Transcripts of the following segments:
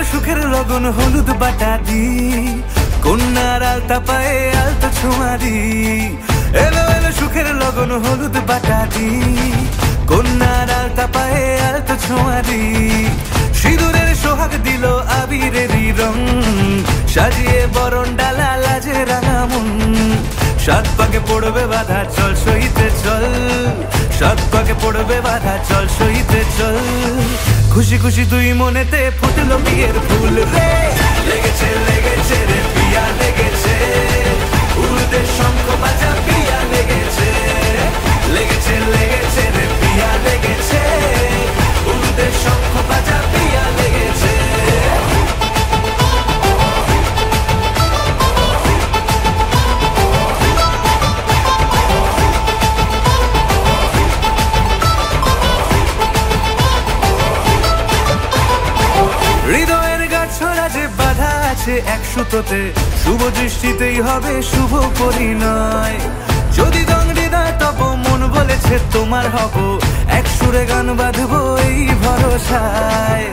এলো সুখের লগন হলুদ বাটা দি, কন্যার আলতা পায়ে আলতা ছোঁয়া দি। এলো এলো সুখের লগন হলুদ বাটা দি, কন্যার আলতা পায়ে আলতা ছোঁয়া দি। সিঁদুরের সোহাগ দিল আবিরেরই রং, সাজিয়ে বরণ ডালা লাজে রাঙা মন। সাত পাকে পড়বে বাধা চল সইতে চল, সাত পাকে পড়বে বাধা চল সইতে চল। খুশি খুশি দুই মনেতে ফুটলো বিয়ের ফুল রে, লেগেছে লেগেছে রে পিয়া লেগেছে, উলুদের শঙ্খ বাজা পিয়া লেগেছে, লেগেছে লেগেছে রে পিয়া লেগেছে, উলুদের শঙ্খ বাজা পিয়া লেগেছে। হৃদয়ের গাছড়া যে বাধা আছে এক সুতোতে, শুভ দৃষ্টিতেই হবে শুভ পরিণয়। যদি দংডিদার তব মন বলেছে তোমার হব, এক সুরে গান বাঁধবো এই ভরসায়।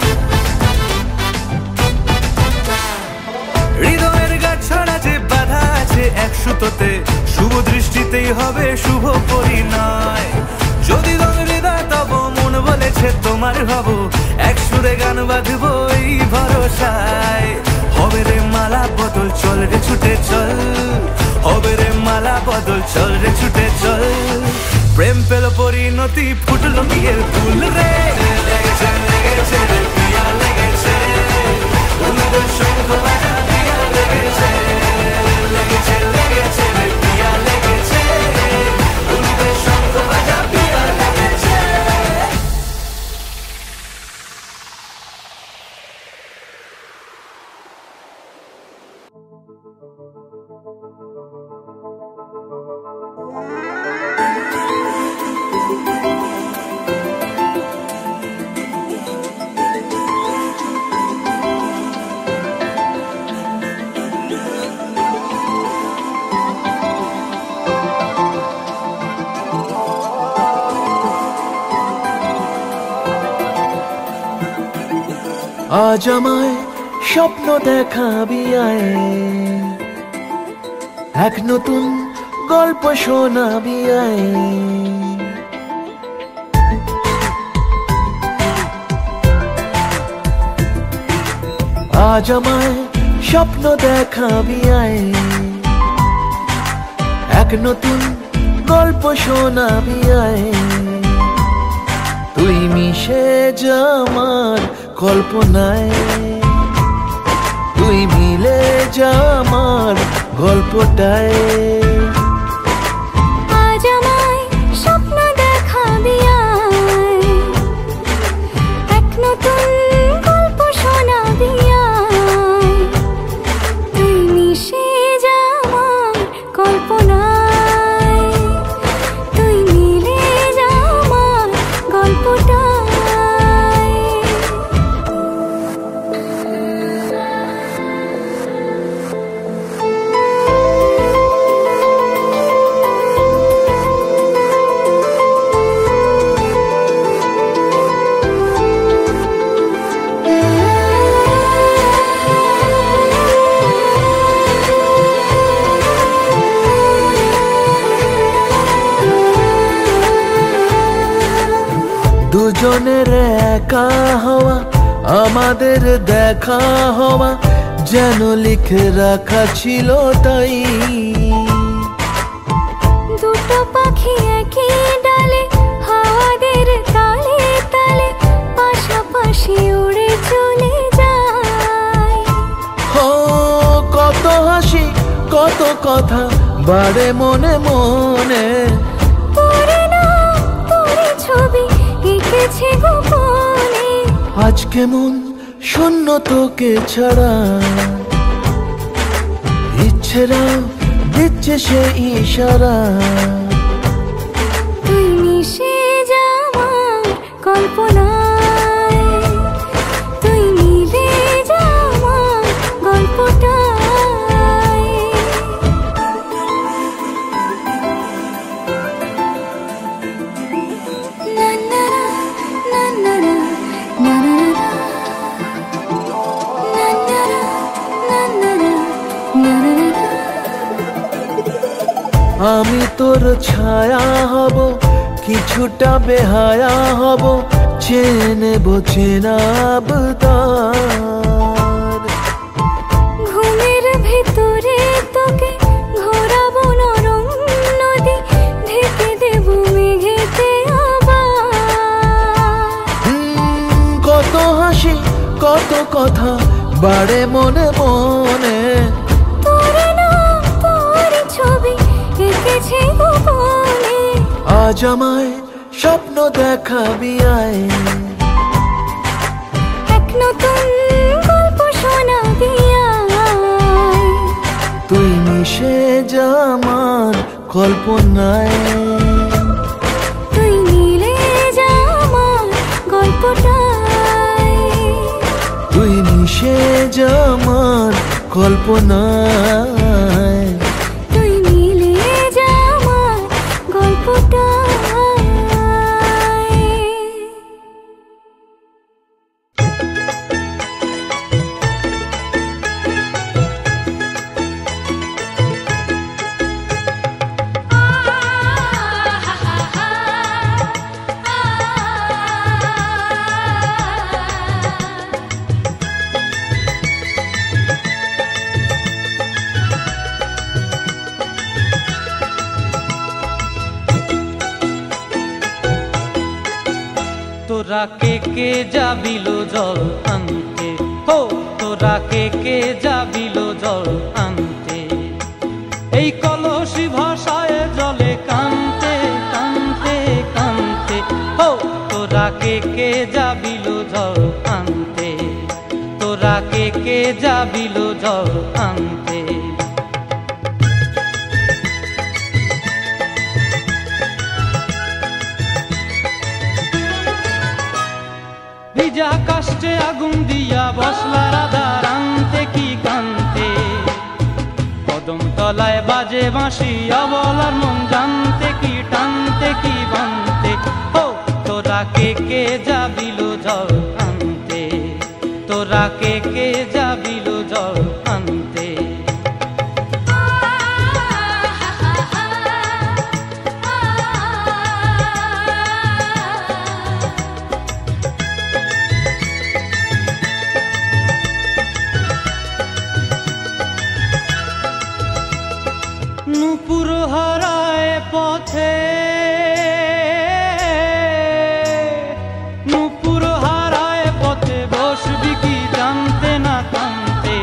হৃদয়ের গাছড়া যে বাধা আছে এক সুতোতে, শুভ দৃষ্টিতেই হবে শুভ পরিণয়। যদি দংডিদার তব মন বলেছে তোমার হব, এক সুরে গান বাঁধবো এই ভরসায়। হবে রে মালা বদল চল রে ছুটে চল, হবে রে মালা বদল চল রে ছুটে চল। প্রেম পেল পরিণতি ফুটলো বিয়ের ফুল রে, লেগেছে লেগেছে রে পিয়া লেগেছে, উলুদের শঙ্খ বাজা পিয়া লেগেছে, লেগেছে লেগেছে রে পিয়া লেগেছে, উলুদের শঙ্খ বাজা পিয়া লেগেছে। আজ আমায় স্বপ্ন দেখাবি আয়, এক নতুন গল্প শোনাবি আয়। আজ আমায় স্বপ্ন দেখাবি আয়, এক নতুন গল্প শোনাবি আয়। তুই মিশে যা আমার কল্পনায়, তুই মিলে যা আমার গল্পটায়। আজ আমায় স্বপ্ন দেখাবি আয়, এক নতুন গল্প শোনাবি আয়। তুই মিশে যা আমার কল্পনায়, তুই মিলে যা আমার গল্পটায়। দুজনের একা হওয়া, আমাদের দেখা হওয়া যেন লিখে রাখা ছিল তাই। দুটো পাখি একই ডালে, হাওয়াদের তালে তালে পাশাপাশি উড়ে চলে যায়। ও কত হাসি কত কথা বাড়ে মনে মনে, পড়ে না তোরে ছবি এঁকেছে গোপনে। আজ কেমন শূন্য তোকে ছাড়া, ইচ্ছেরা দিচ্ছে সে ইশারা। তুই মিশে যা আমার কল্পনায়, তুই মিলে যা আমার গল্পটায়। না না না না না না না না আমি তোর ছায়া হব, কিছুটা বেহায়া হব, চেনে বোঝেনাবদার। ঘুমের ভেতরে তোকে ঘোরাবো নরম নদী, ঢেকে দেব মেঘেতে আবার। কত হাসি কত কথা বাড়ে মনে মনে, তোর নাম তোর ছবি এঁকেছে গোপনে। আজ আমায় স্বপ্ন দেখাবি আয়, এক নতুন গল্প শোনাবি আয়। তুই মিশে যা আমার কল্পনায়, তুই মিলে যা আমার গল্পটায়। তুই মিশে যা আমার কল্পনায়, তুই মিলে যা আমার গল্পটায়। তোরা কে কে যাবিলো জল আনতে, হো তোরা কে কে যাবিলো জল আনতে। এই কলসি ভাষায় জলে কানতে কানতে কানতে, হো তোরা কে কে যাবিলো জল আনতে। তোরা কে কে যাবিলো জল আনতে। ভিজা কাষ্টে আগুন দিয়া বসলা রাধা রানতে কি কানতে। কদম তলায় বাজে বাঁশি অবলার মন জানতে কি টানতে কি বানতে। ও তোরা কে কে যাবিলো জল আনতে। তোরা কে কে যাবিলো জল আনতে। নূপুর হারায় পথে, নূপুর হারায় পথে বসবি কি জানতে না কানতে।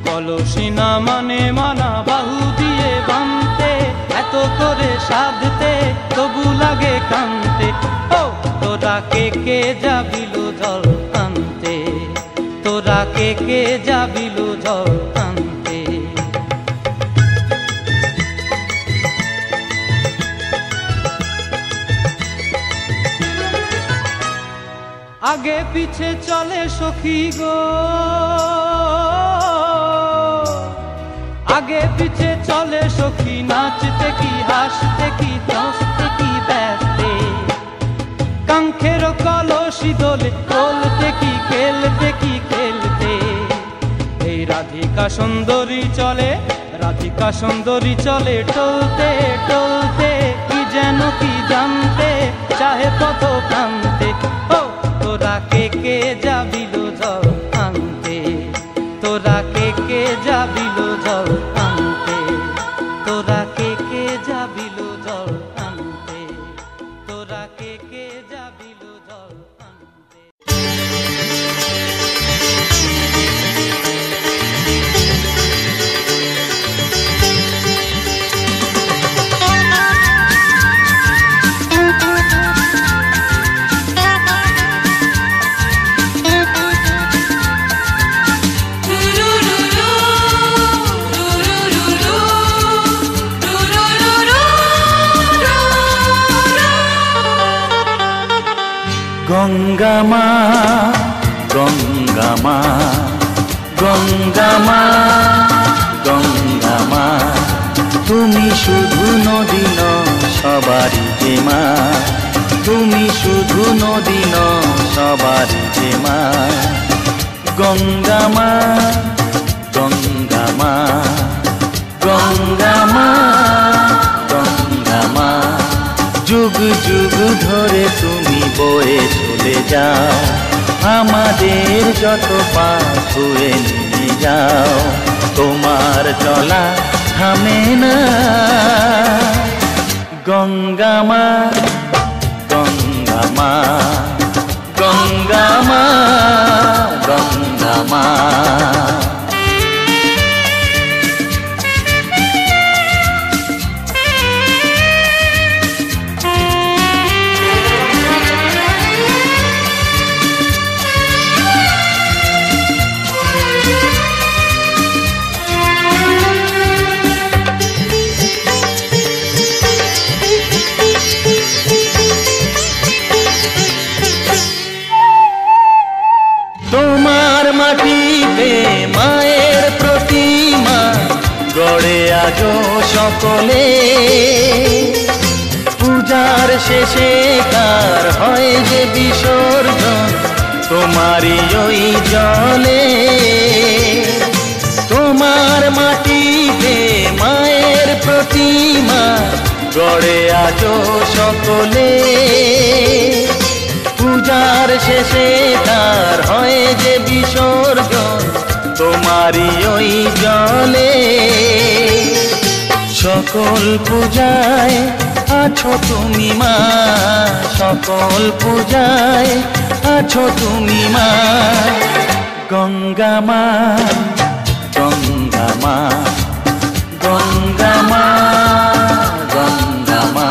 কলসি না মানে মানা বাহু দিয়ে বানতে, এত করে সাধতে তবু লাগে কানতে। ও তোরা কে কে যাবিলো জল আনতে। তোরা কে কে যাবিলো জল আনতে। আগে পিছে চলে সখী গো, আগে পিছে চলে সখী, নাচতে কি হাসতে কি হাসতে কি ব্যস্তে। কাঙ্ক্ষের কলসি দোলে বলতে কি খেলতে কি খেলতে। এই রাধিকা সুন্দরী চলে, রাধিকা সুন্দরী চলে টলতে টলতে, কি যেন কি জানতে চাহে পথ প্রান্তে। ও তোরা কে কে যাবিলো জল আনতে। তোরা কে কে যাবিলো জল আনতে। তোরা কে কে যাবিলো জল আনতে। তোরা কে কে যাবিলো জল আনতে। গঙ্গা মা গঙ্গা মা গঙ্গা মা গঙ্গা মা, তুমি শুধু নদী নও সবারই যে মা। তুমি শুধু নদী নও সবারই যে মা। গঙ্গা মা গঙ্গা মা গঙ্গা মা। ধরে তুমি বয়ে চলে যাও, আমাদের যত পাপ ধুয়ে নিয়ে যাও। তোমার চলা থামে না। গঙ্গা মা, গঙ্গা মা, গঙ্গা মা, গঙ্গা মা। তোমার মাটিতে মায়ের প্রতিমা গড়ে আজো সকলে, পূজার শেষে কার হয় যে বিসর্জন তোমারই ওই জলে। তোমার মাটিতে মায়ের প্রতিমা গড়ে আজো সকলে, পূজার শেষে তার হয় যে বিসর্জন তোমারই ওই জলে। সকল পূজায় আছো তুমি মা, সকল পূজায় আছো তুমি মা। গঙ্গা মা, গঙ্গা মা, গঙ্গা মা, গঙ্গা মা।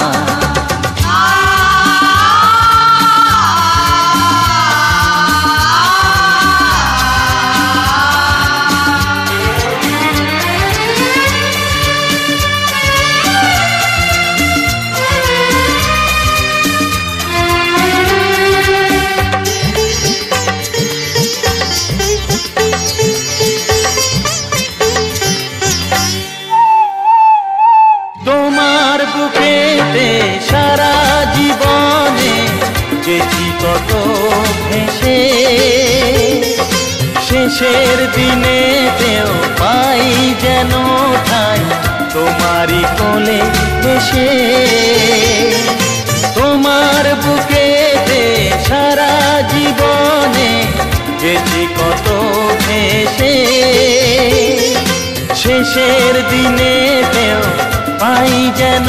তোমার বুকেতে সারা জীবনে গেছি কত ভেসে, শেষের দিনেতেও পাই যেন ঠাই তোমারই কোলে এসে। তোমার বুকেতে সারা জীবনে গেছি কত ভেসে, শেষের দিনেতেও পাই যেন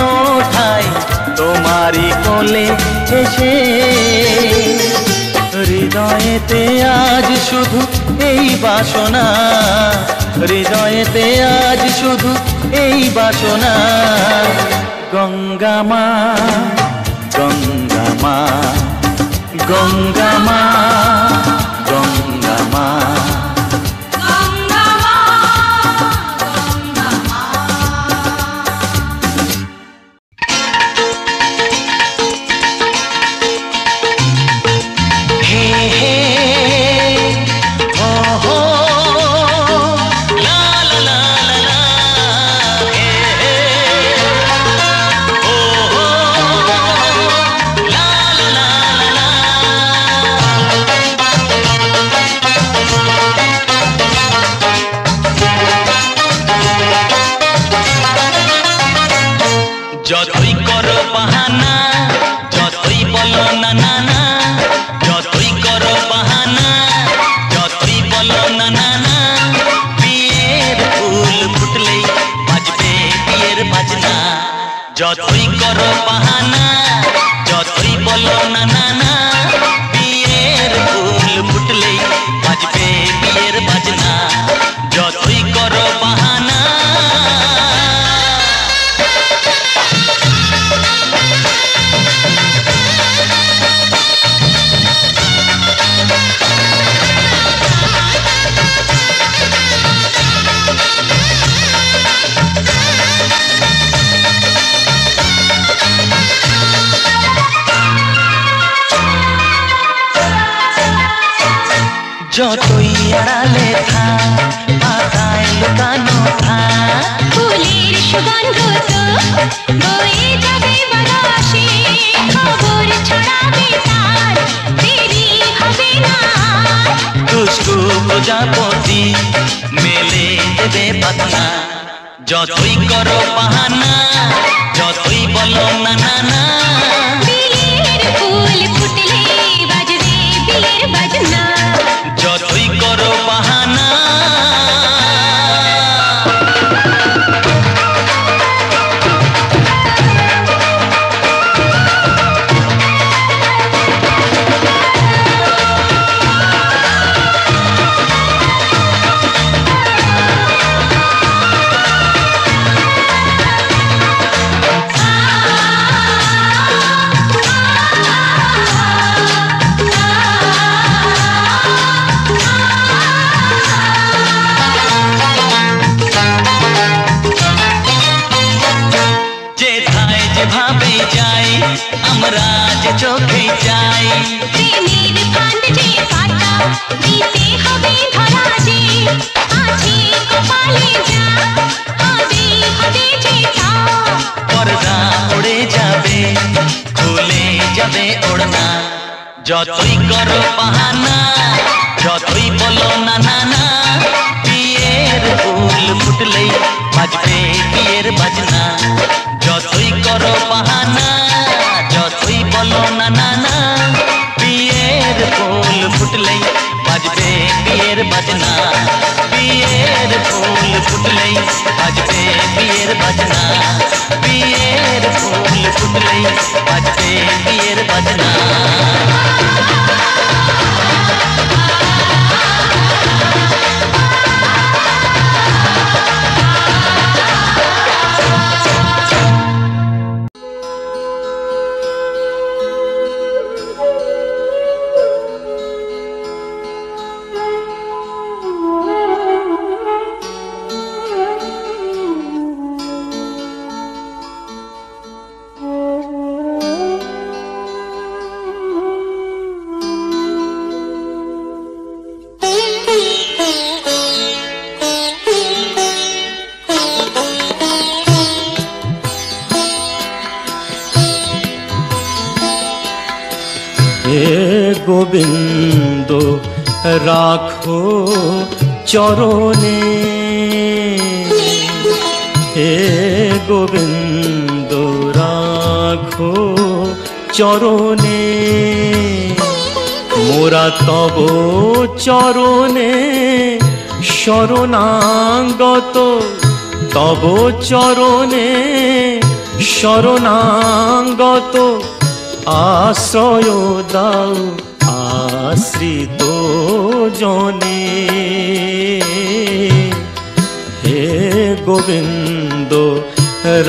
ঠাই তোমারই কোলে এসে। হৃদয়েতে আজ শুধু এই বাসনা, হৃদয়েতে আজ শুধু এই বাসনা। গঙ্গা মা, গঙ্গা মা, গঙ্গা মা, গঙ্গা মা। যতই করো বাহানা, যতই বলো না না না, যতই করো বাহানা, যতই বলো না না না, বিয়ের ফুল ফুটলেই বাজবে বিয়ের বাজনা। যতই করো বাহানা, যতই বলো না না না, বিয়ের ফুল ফুটলেই বাজবে বিয়ের বাজনা। যতই করো বাহানা। যতই আড়ালে থাক, পাতায় লুকানো থাক, ফুলের সুগন্ধ তো বয়ে যাবে বাতাসে, খবর ছড়াবে তার, দেরি হবে না। দুষ্টু প্রজাপতি মেলে দেবে পাতনা। যতই করো বাহানা, যতই বলো না না না, বিয়ের যতই করো বাহানা, যতই বলো না না না, বিয়ের ফুল ফুটলেই বাজবে বিয়ের বাজনা। যতই করো বাহানা, যতই বলো না না না, বিয়ের ফুল ফুটলেই বাজবে বিয়ের বাজনা। বিয়ের ফুল ফুটলেই বাজবে বিয়ের বাজনা। বিয়ের ফুল ফুটলেই বাজবে বিয়ের বাজনা। গোবিন্দ রাখো চরণে, হে গোবিন্দ রাখো চরণে, মোরা তব চরণে শরণাগত, তব চরণে শরণাগত, আশ্রয় দাও আশ্রিত জনে। হে গোবিন্দ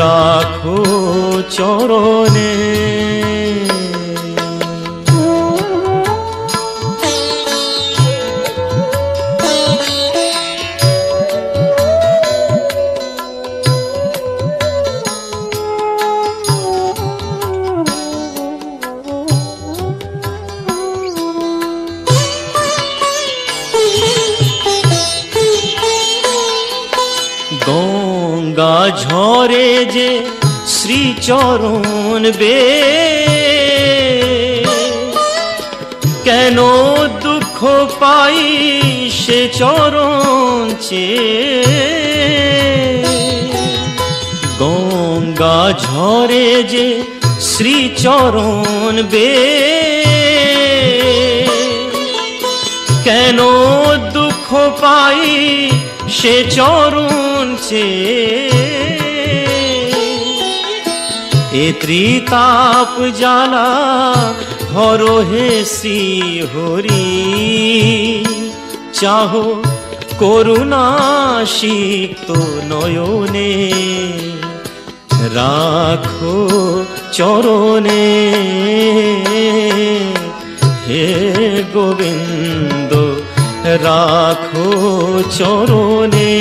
রাখো চরণে। গঙ্গা ঝরে যে শ্রীচরণ বে, কেন দুঃখ পাই সে চরণ চেয়ে। গঙ্গা ঝরে যে শ্রীচরণ বে, কেন দুঃখ পাই সে চরণ চেয়ে। এ ত্রিতাপ জ্বালা হর হে শ্রী হরি, চাহো করুণা সিক্ত নয়নে, রাখো চরণে। হে গোবিন্দ রাখো চরণে।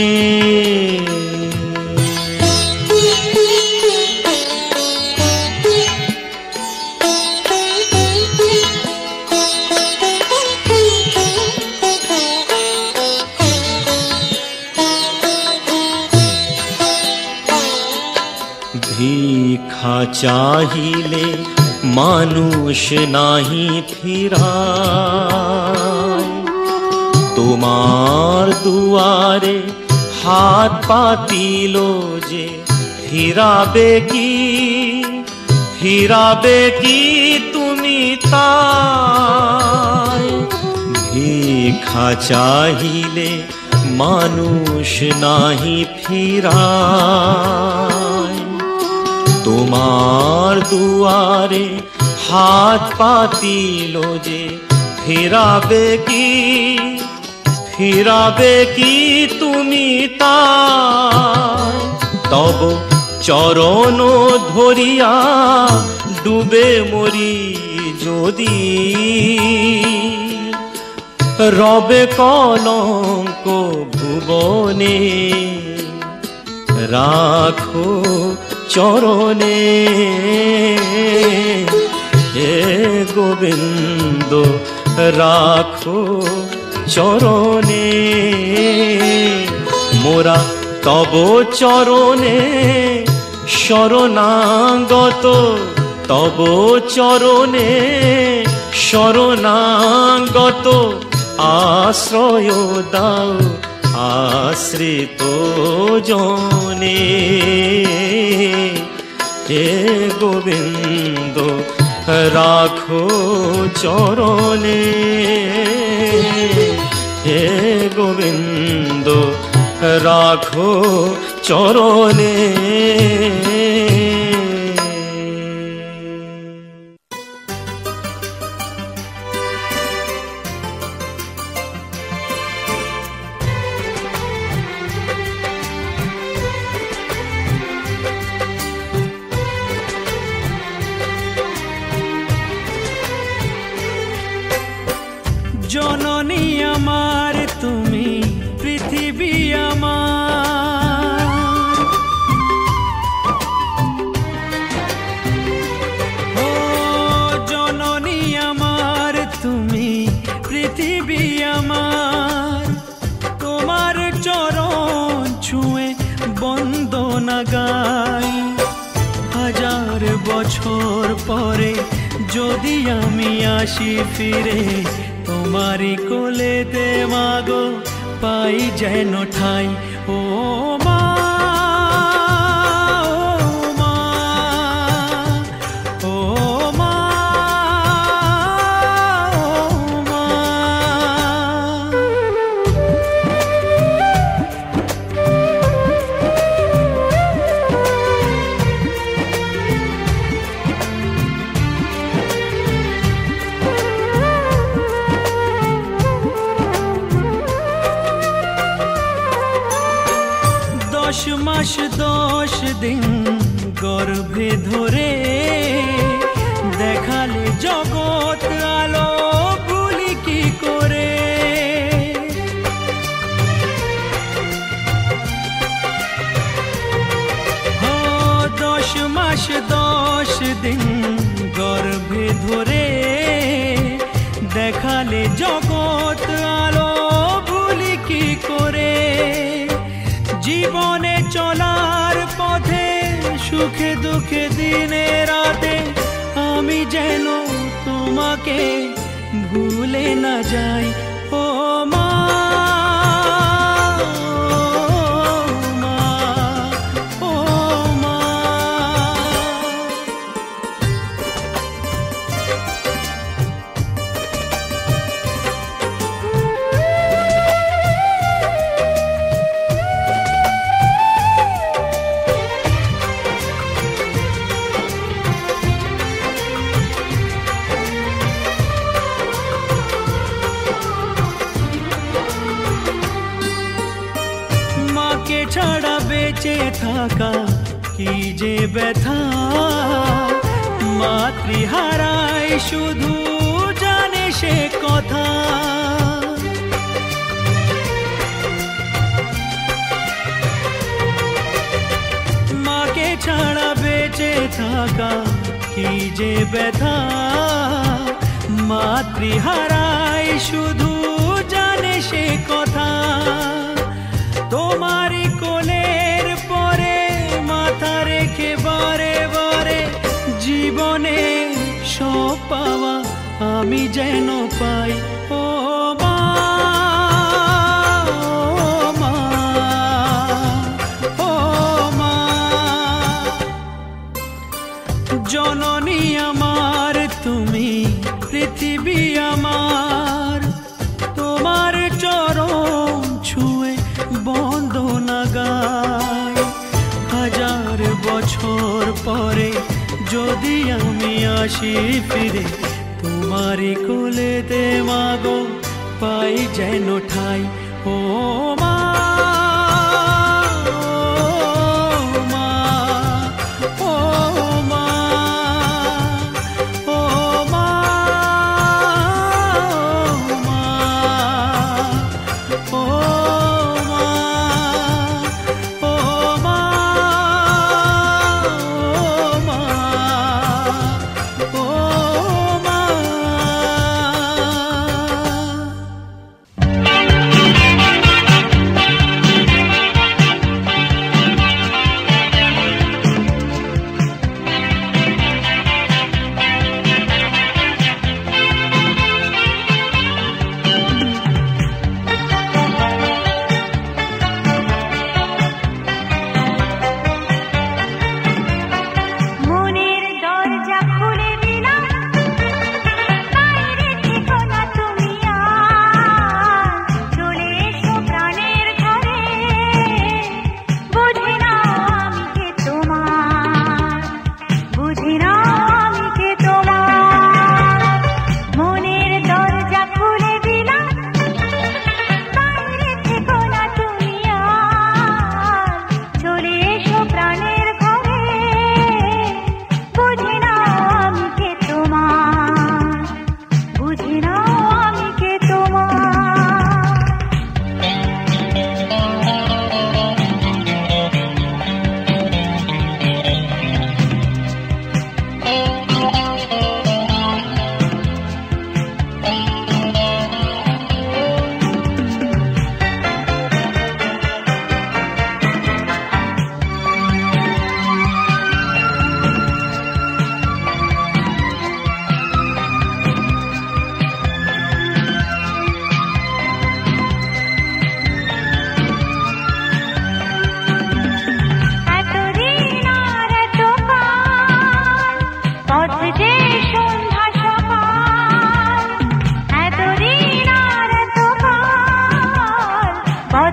ভিক্ষা চাহিলে মানুষ নাহি ফিরায়, তোমার দুয়ারে হাত পাতিল যে ফিরাবে কি, ফিরাবে কি তুমি তাই। ভিক্ষা চাহিলে মানুষ নাহি ফিরায়, তোমার দুয়ারে হাত পাতিল যে ফিরাবে কি, ফিরাবে কি তুমি তাই। তব চরণ ধরিয়া ডুবে মরি যদি, রবে কলঙ্ক ভুবনে, রাখো চরণে। হে গোবিন্দ রাখো চরণে, মোরা তব চরণে শরণাগত, তব চরণে শরণাগত আশ্রয় দাও আশ্রিত জনে। হে গোবিন্দ রাখো চরণে, হে গোবিন্দ রাখো চরণে। জননী আমার তুমি, পৃথিবী আমার, ও জননী আমার তুমি, পৃথিবী আমার। তোমার চরণ ছুঁয়ে বন্দনা গাই, হাজার বছর পরে যদি আমি আসি ফিরে, তোমারি কোলেতে মাগো পাই যেন ঠাই। ও মা, ও মা, ও মা। দশ মাস 10 দিন গর্ভে ধরে দেখালে জগৎ আলো ভুলি কি করে। 10 মাস 10 দিন গর্ভে ধরে দেখালে জগৎ আলো ভুলি কি করে। জীবনে চলার পথে সুখে দুঃখে দিনে রাতে আমি যেন তোমাকে ভুলে না যাই। ও মা, ও মা। মাকে ছাড়া বেঁচে থাকা কি যে ব্যথা, মাতৃহারায় শুধু জানে সে কথা। মাকে ছাড়া বেঁচে থাকা কি যে ব্যথা, মাতৃহারায় শুধু জানে সে কথা। তোমারি কোলের পরে মাথা রেখে বারে বারে জীবনে সব পাওয়া আমি যেন পাই। ও মা, ও মা, ও মা। জননী আমার তুমি, পৃথিবী আমার। তোমার চরণ ছুঁয়ে বন্দনা গাই, হাজার বছর পরে যদি আমি আসি ফিরে, তোমারি কোলেতে মাগো পাই যেন ঠাই। ও মা,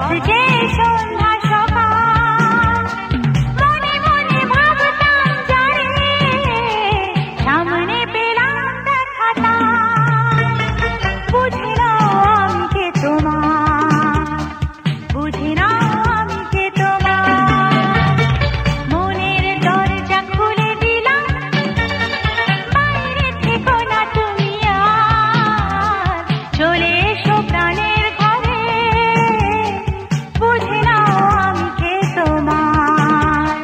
পথ যে সন্ধ্যা সকাল মনে মনে ভাবতাম জানে সামনে পেলাম দেখাটা বুঝি না আমি কে তোমার বুঝি না আমি কে তোমার মনের দরজা খুলে দিলাম বাইরে থেকো না তুমি আর চলে এসো প্রাণের ঘরে বুঝি না আমি কে তোমার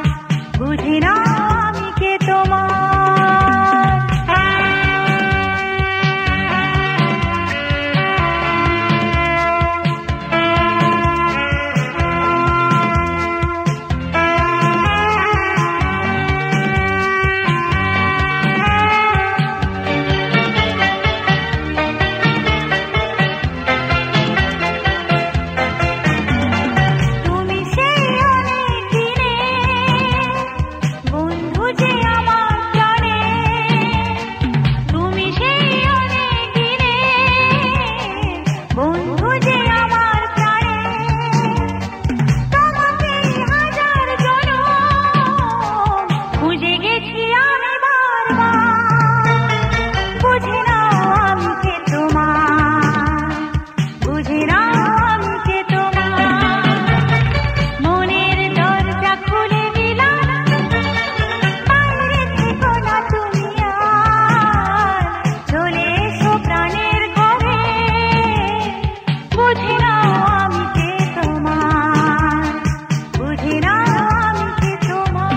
বুঝি না আমি কে তোমার তুমি সেই অনেক দিনে বন্ধু যে আমার প্রাণে তুমি সেই অনেক দিনে বন্ধু যে আমার প্রাণে তোমাকে হাজার জনম খুঁজে গেছি আমি বারবার বুঝি না আমি কে তোমার বুঝি না আমি কে তোমার মনের দরজা খুলে দিলাম বাইরে থেকো না তুমি আর চলে এসো প্রাণের ঘরে বুঝি না আমি কে তোমার বুঝি না আমি কে তোমার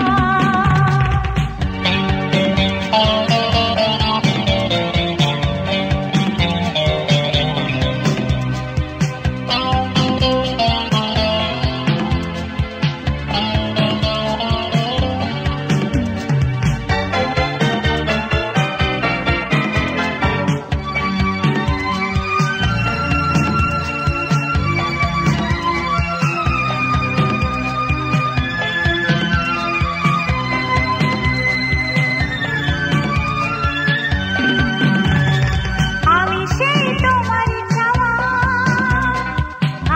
আমি সেই তোমারই চাওয়া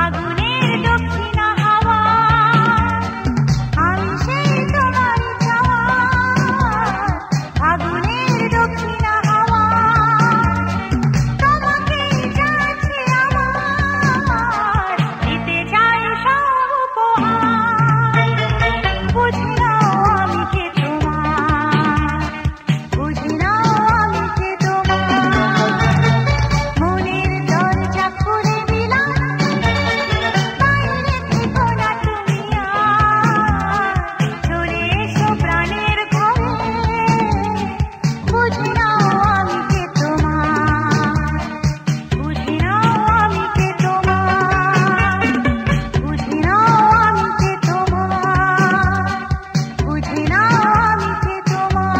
আগুনের দক্ষিণা হাওয়া আমি সেই তোমারই চাওয়া আগুনের দক্ষিণা হাওয়া তোমাকে চাচ্ছি আমার দিতে চাই সব উপহার বুঝি না আমি কে তোমার বুঝি না আমি কে তোমার মনের দরজা খুলে দিলাম বাইরে থেকো না তুমি আর চলে এসো প্রাণের ঘরে বুঝি না আমি কে তোমার বুঝি না আমি কে তোমার বুঝি না আমি কে তোমার বুঝি না আমি কে তোমার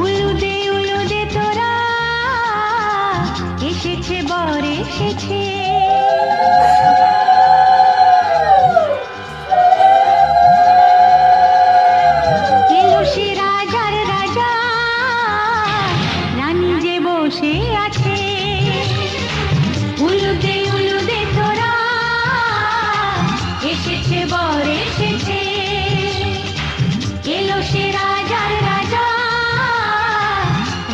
উলুদে তোরা এসেছে বর এসেছে এলো সে রাজার রাজা রানী যে বসে আছে উলুদে তোরা এসেছে বর এসেছে এলো সে রাজার রাজা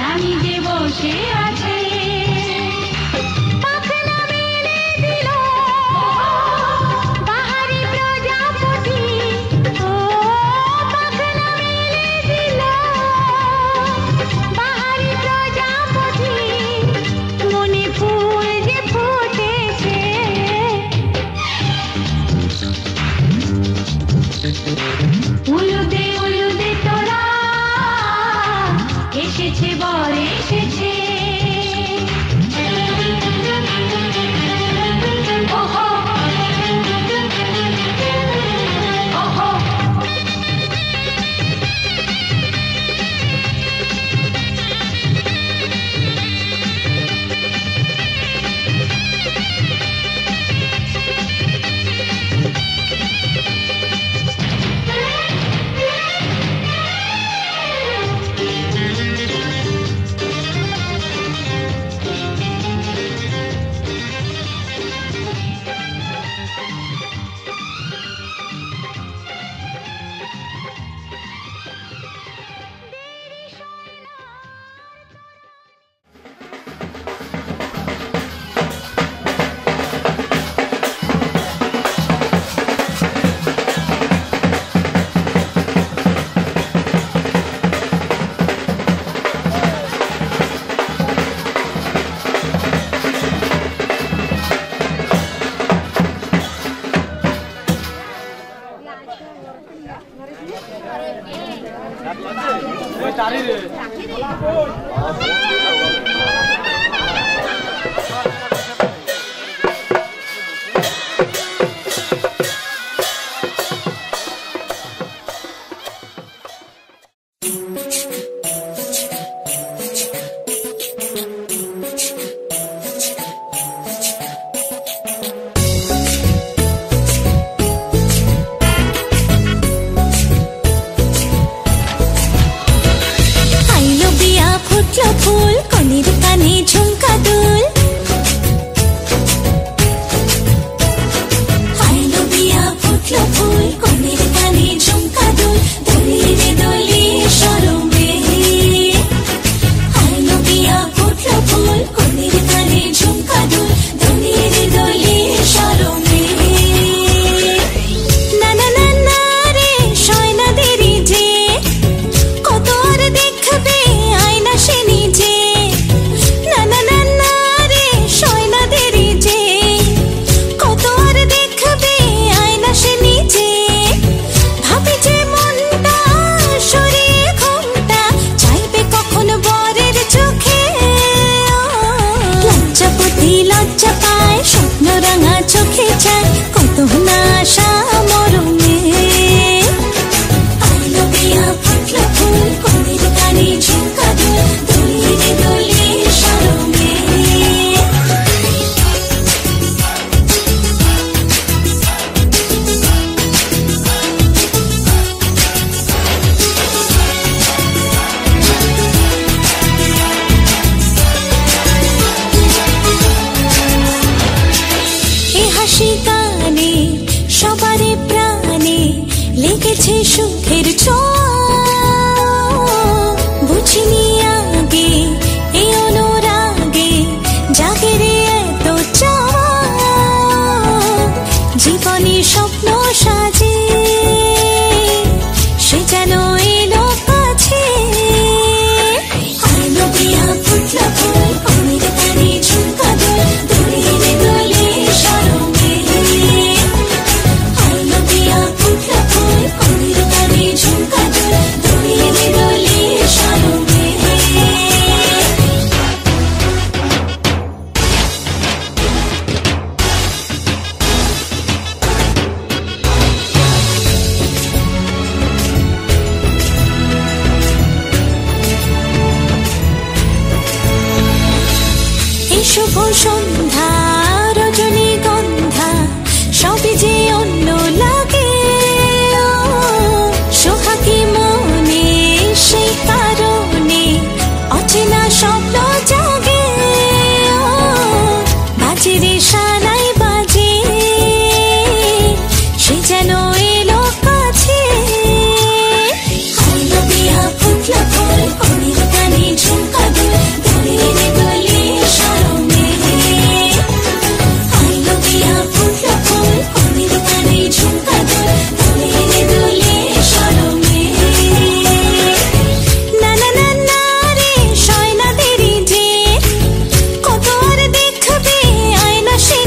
রানী যে বসে আছে পাখনা মেলে দিল কত না আশা মরণে আলো দিয়া ফুটলো ফুল কোনের কানে ঝুঁকা দুল দোলে দোলে শরণে কানে সবারে প্রাণে লেগেছে সুখের ছোঁয়া বুঝিনি আগে এই অনুরাগে জাগে রে এত চাওয়া জীবনে স্বপ্ন সাজে সে যেন এলো কাছে আলো দিয়া ফুটলো ফুল কোনের কানে ঝুঁকা দুল দোলে দোলে শরণে আলো দিয়া ফুটলো ফুল কোনের কানে ঝুঁকা দুল দোলে দোলে শরণে শুভ সন্ধ্যা রজনীগন্ধা সবই যে অন্য লাগে সোহাগী মনে সেই কারণে অচেনা স্বপ্ন জাগে বাজে রে সানাই বাজে সে যেন এলো কাছে আলো দিয়া ফুটলো ফুল কোনের কানে ঝুঁকা দুল দোলে দোলে শরণে আলো দিয়া ফুটলো ফুল কোনের কানে ঝুঁকা দুল দোলে দোলে শরণে না না না না রে সয় না দেরি যে কত আর দেখবে আয়না সে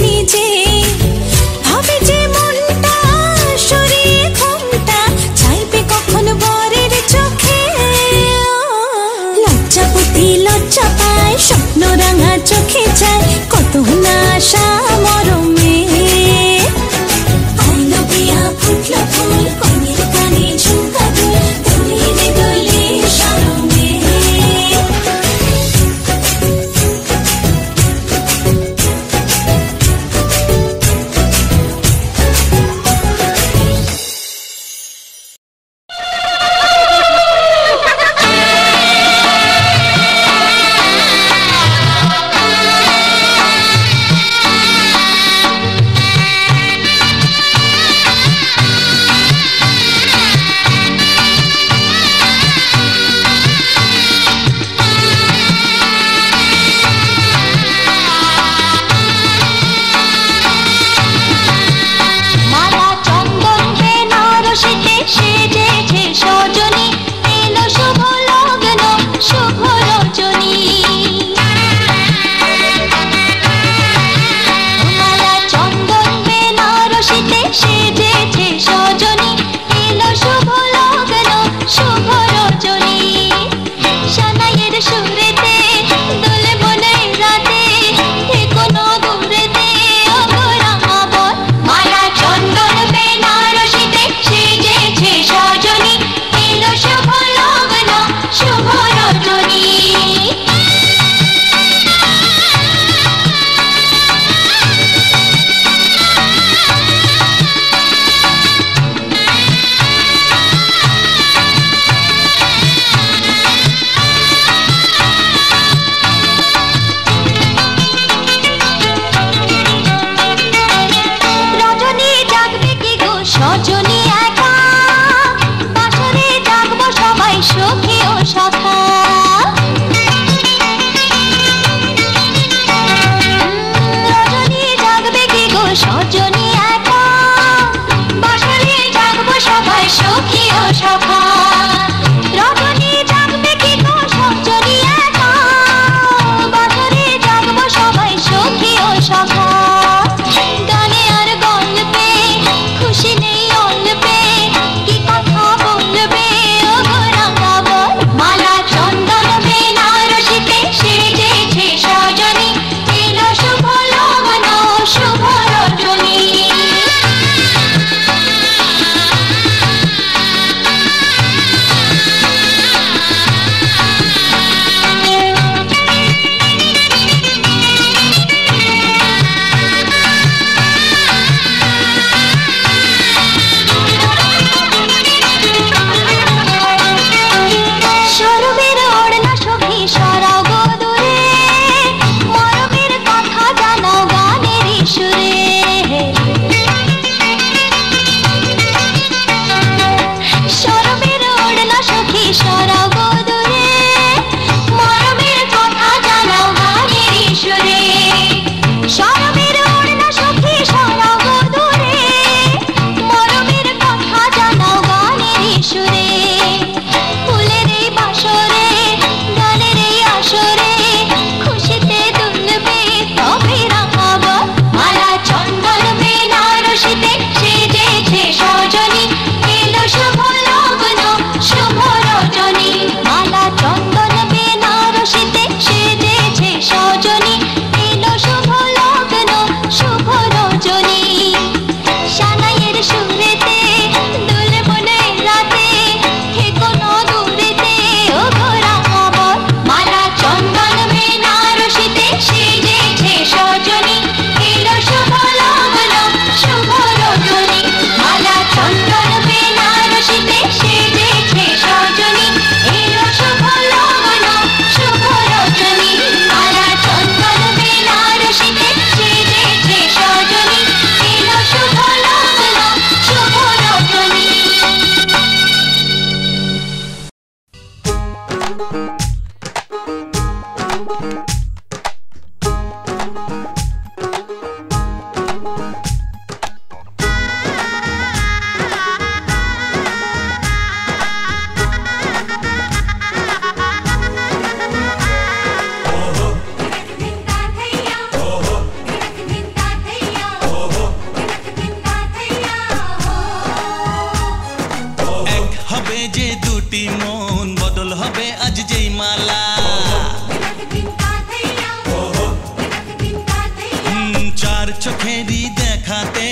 চার চোখেরই দেখাতে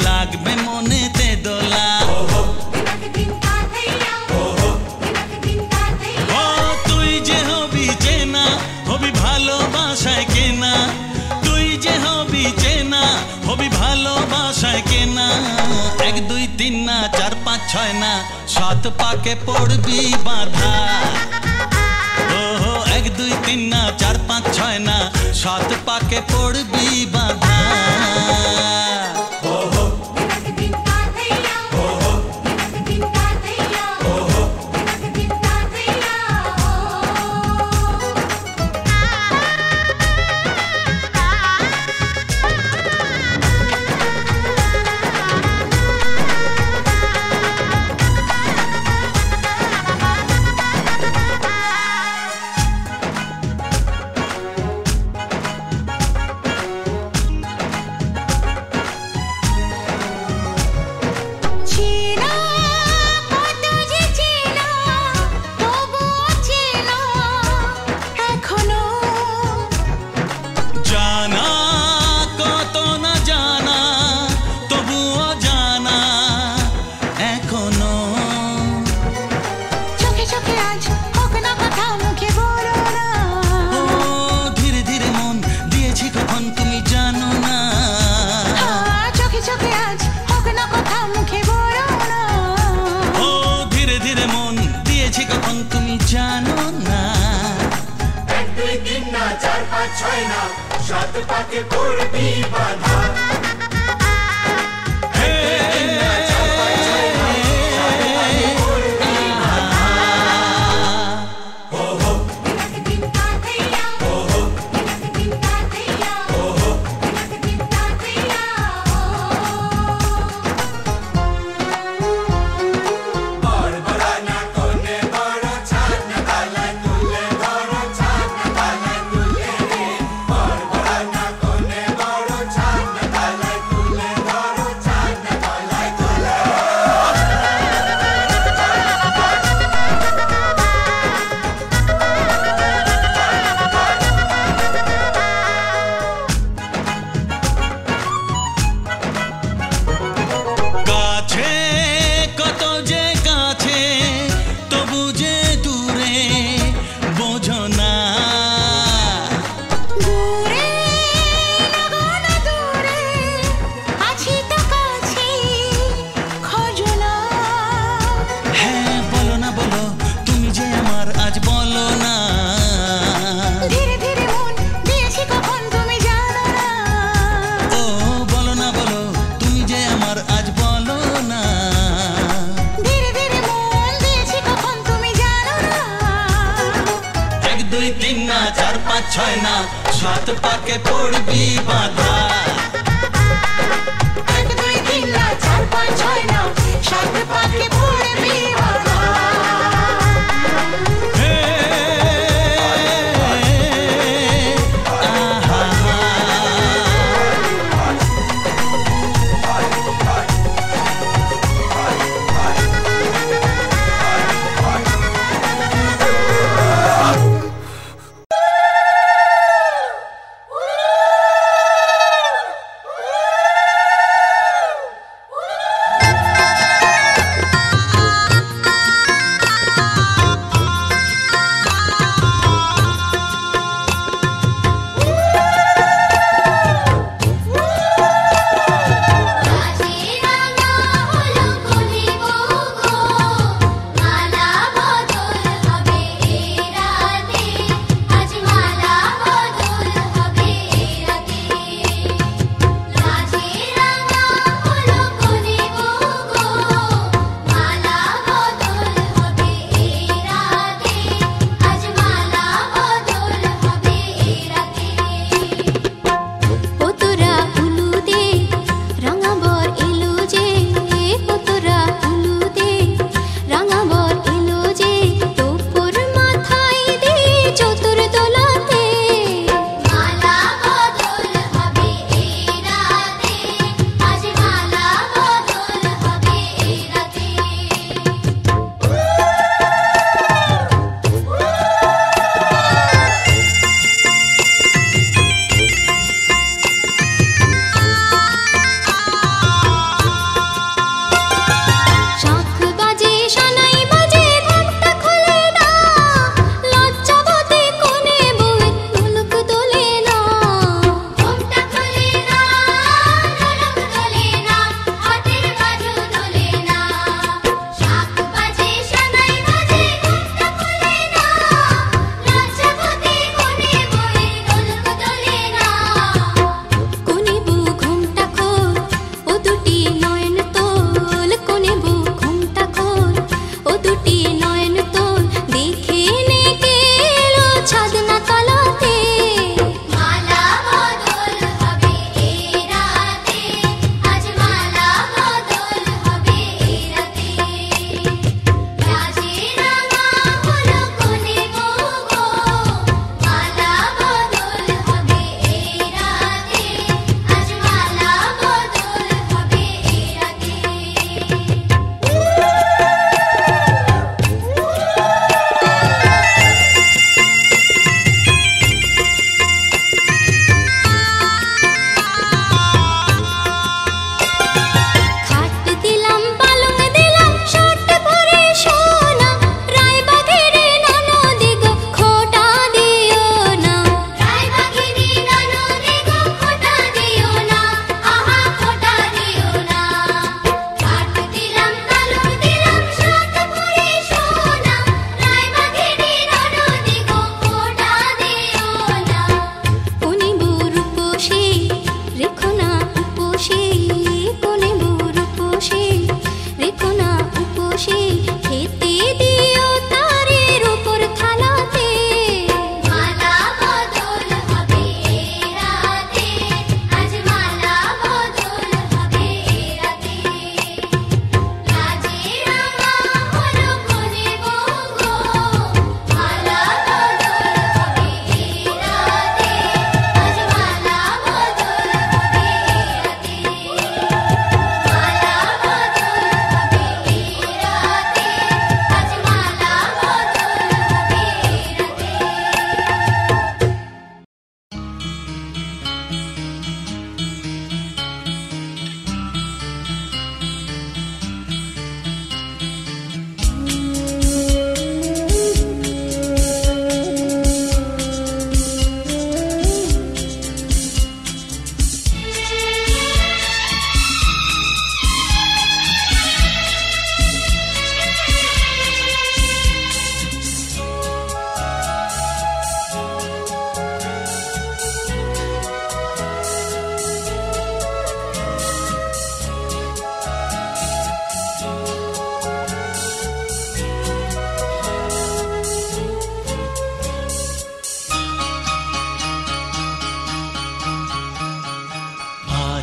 লাগবে মনেতে দোলা ও তুই যে হবি চেনা হবি ভালোবাসায় কেনা তুই যে হবি চেনা হবি ভালোবাসায় কেনা 1 2 3 না 4 5 6 না 7 পাকে পড়বি বাঁধা ও 1 2 3 না 4 5 6 না 7 পাকে পড়বি বাঁধা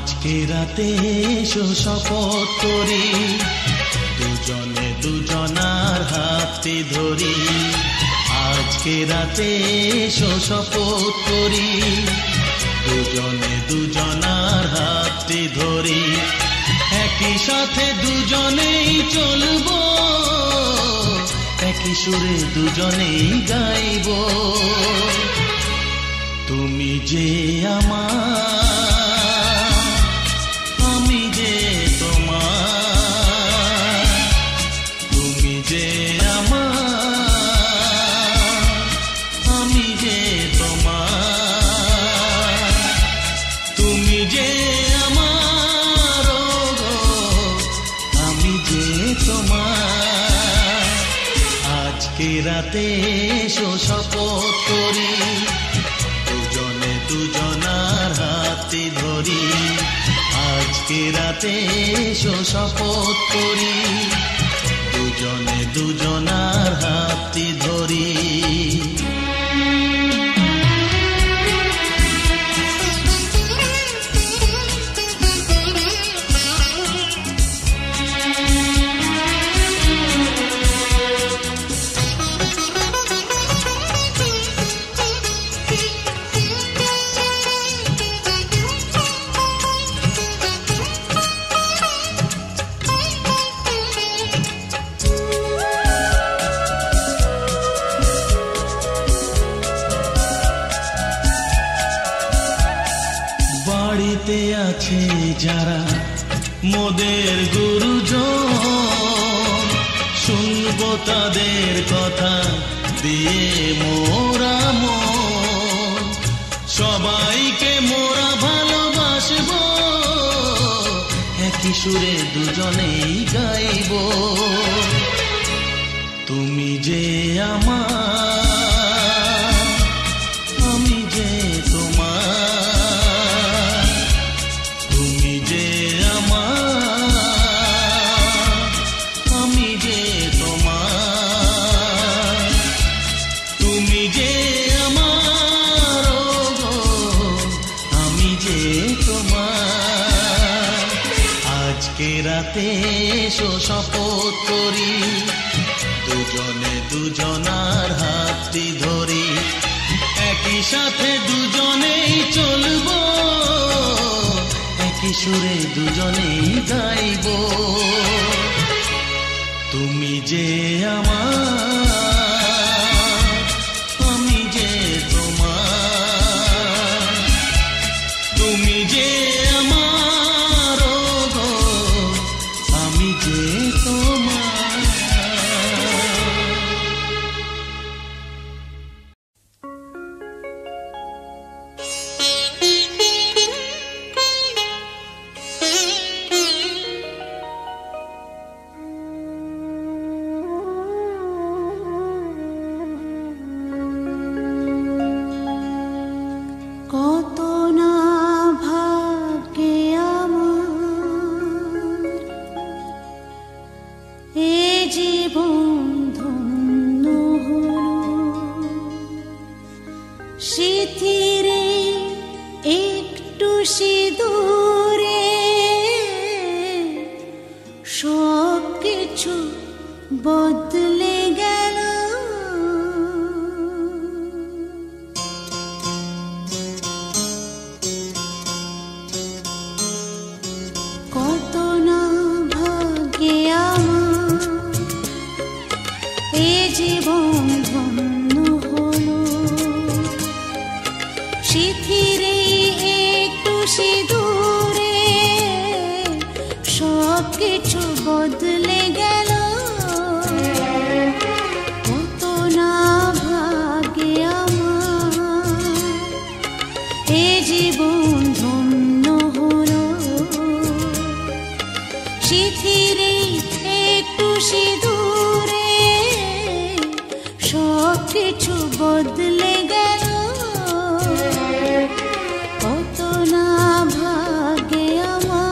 আজকে রাতে এসো শপথ করি, দুজনে দুজনার হাতে ধরি। আজকে রাতে এসো শপথ করি, দুজনে দুজনার হাতে ধরি। একই সাথে দুজনেই চলবো, একই সুরে দুজনেই গাইব। তুমি যে আমার, আমি যে তোমার। তুমি যে আমার, আমি যে তোমার। তুমি যে আমার, আমি যে তোমার। আজকে রাতে এসো শপথ করি, দুজনে দুজনার হাতে ধরি। আজকে রাতে এসো শপথ করি, দুজনে দুজনার হাতে ধরি। বাড়িতে আছে যারা মোদের গুরুজন, শুনবো তাদের কথা দিয়ে মোরা মন। সবাইকে মোরা ভালোবাসবো, একই সুরে দুজনেই গাইব। তুমি যে আমার, আমি যে তোমার। তুমি যে আমার, আমি যে তোমার। তুমি যে আমার, আমি যে তোমার। আজকে রাতে এসো শপথ করি, দুজনে দুজনার হাতটি ধরি। একই সাথে দুজনেই চলবো, একই সুরে দুজনেই গাইব। তুমি যে আমার, আমি যে তোমার। তুমি যে আমার, আমি যে তোমার। কত না ভাগ্যে আমার, এ জীবন ধন্য হলো। স্মৃতিরে একটু সিঁদুরে সব কিছু বদলে গেল। কত না ভাগ্যে আমার, এ জীবন ধন্য হলো। স্মৃতিরে একটু সিঁদুরে সব কিছু বদলে গেল। কত না ভাগ্যে আমার, এ জীবন ধন্য হলো। স্মৃতিরে একটু সিঁদুরে সব কিছু বদলে গেল। কত না ভাগ্যে আমার।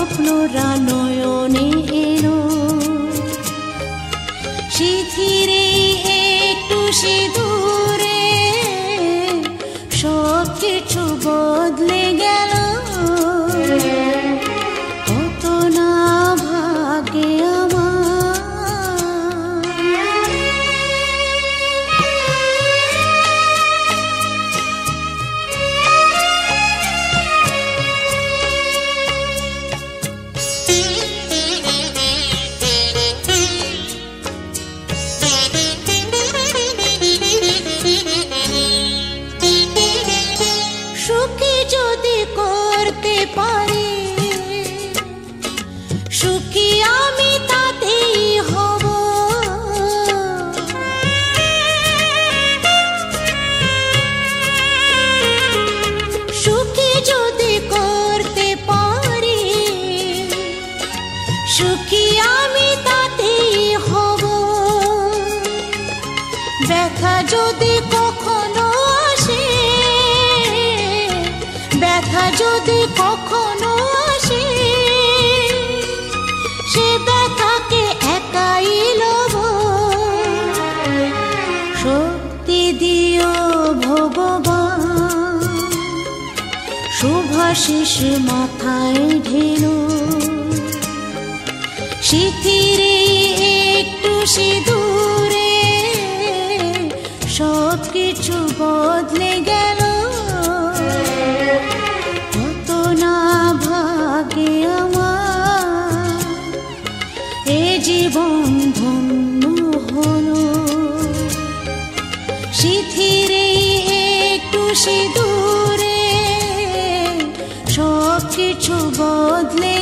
স্বপ্নরা নয়নে এলো সিঁথিরে একটু সিঁদুরে সব কিছু বদলে গেল কত না ভাগে সুখী যদি করতে পারি সুখী আমি তাতেই হব সুখী যদি করতে পারি সুখী আমি তাতেই হব ব্যথা যদি কখনো আসে ব্যথা যদি কখনো আসে সে ব্যথাকে একাই লব শক্তি দিও ভগবান শুভাশিস মাথায় ঢেলো সিঁথিরে একটু সিঁদুরে সব কিছু বদলে গেল কত না ভাগে আমার এ জীবন ধন্য হলো সিঁথিরে একটু সিঁদুরে সব কিছু বদলে